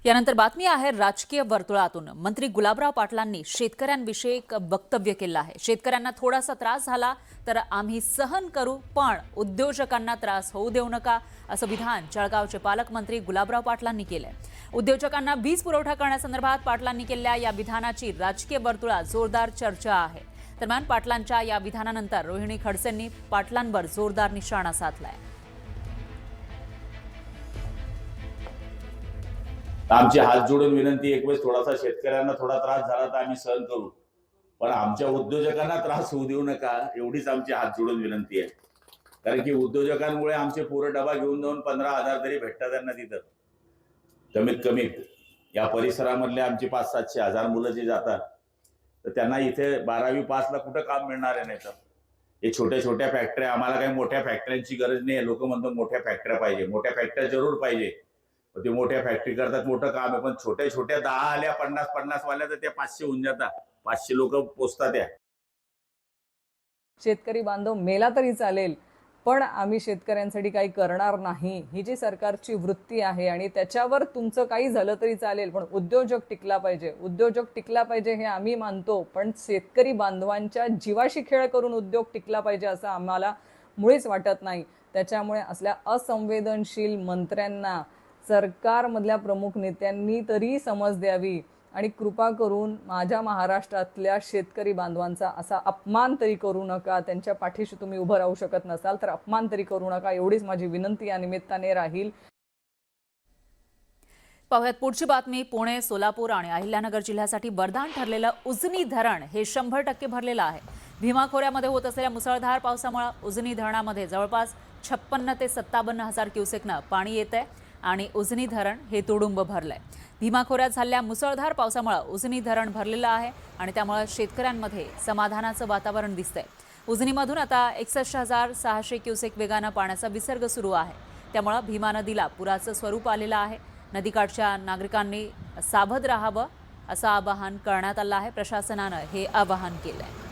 यानंतर बातमी आहे राजकीय वर्तुळातून। मंत्री गुलाबराव पाटलांनी शेतकऱ्यांविषयी एक वक्तव्य केलं आहे। शेतकऱ्यांना थोडासा त्रास झाला तर आम्ही सहन करू, पण उद्योजकांना त्रास होऊ देऊ नका, असं विधान जळगावचे पालकमंत्री गुलाबराव पाटलांनी केलंय। उद्योजकांना वीज पुरवठा करण्यासंदर्भात पाटलांनी केलेल्या या विधानाची राजकीय वर्तुळात जोरदार चर्चा आहे। दरम्यान पाटलांच्या या विधानानंतर रोहिणी खडसेंनी पाटलांवर जोरदार निशाणा साधलाय। आमची हात जोडून विनंती, एक वेळेस थोडासा शेतकऱ्यांना थोडा त्रास झाला तर आम्ही सहन करू, पण आमच्या उद्योजकांना त्रास होऊ देऊ नका, एवढीच आमची हात जोडून विनंती आहे। कारण की उद्योजकांमुळे आमचे पोरं डबा घेऊन जाऊन 15,000 तरी भेटतात त्यांना तिथं कमीत कमी। या परिसरामधले आमची 500-700 मुलं जी जातात तर त्यांना इथे 12वी पासला कुठं काम मिळणार आहे? नाही तर हे छोट्या छोट्या फॅक्टऱ्या, आम्हाला काही मोठ्या फॅक्टऱ्यांची गरज नाही आहे। लोक म्हणतात मोठ्या फॅक्टऱ्या पाहिजे, मोठ्या फॅक्टऱ्या जरूर पाहिजे, ते मोठ्या फॅक्टरी करतात, मोठं काम आहे, पण छोट्या छोट्या 10 आल्या 50-50 वाल्या तर त्या 500 होऊन जातात, 500 लोक पोचतात। त्या शेतकरी बांधव मेला तरी चालेल, पण आम्ही शेतकऱ्यांसाठी काही करणार नाही, ही जी सरकारची वृत्ती आहे। आणि त्याच्यावर तुमचं काही झालं तरी चालेल, पण उद्योजक टिकला पाहिजे, उद्योजक टिकला पाहिजे हे आम्ही मानतो, पण शेतकरी बांधवांच्या जीवाशी खेळ करून उद्योग टिकला पाहिजे असं आम्हाला मुळीच वाटत नाही। त्याच्यामुळे असल्या असंवेदनशील मंत्र्यांना सरकारमधल्या प्रमुख नेत्यांनी तरी समज द्यावी आणि कृपा करून माझ्या महाराष्ट्रातल्या शेतकरी बांधवांचा असा अपमान तरी करू नका। त्यांच्या पाठीशी तुम्ही उभं राहू शकत नसाल तर अपमान तरी करू नका, एवढीच माझी विनंती या निमित्ताने राहील। पाहुयात पुढची बातमी। पुणे, सोलापूर आणि अहिल्यानगर जिल्ह्यासाठी वरदान ठरलेलं उजनी धरण हे 100% भरलेलं आहे। भीमा खोऱ्यामध्ये होत असलेल्या मुसळधार पावसामुळे उजनी धरणामध्ये जवळपास 56 ते 57 हजार क्युसेकनं पाणी येतंय आणि उजनी धरण हे तुडुंब भरलंय। भीमा खोऱ्यात झालेल्या मुसळधार पावसामुळे उजनी धरण भरलेलं आहे आणि त्यामुळे शेतकऱ्यांमध्ये समाधानाचं वातावरण दिसतंय। उजनीमधून आता 61,600 क्युसेक वेगानं पाण्याचा विसर्ग सुरू आहे। त्यामुळे भीमा नदीला पुराचं स्वरूप आलेलं आहे। नदीकाठच्या नागरिकांनी सावध राहावं असं आवाहन करण्यात आलं आहे। प्रशासनानं हे आवाहन केलंय।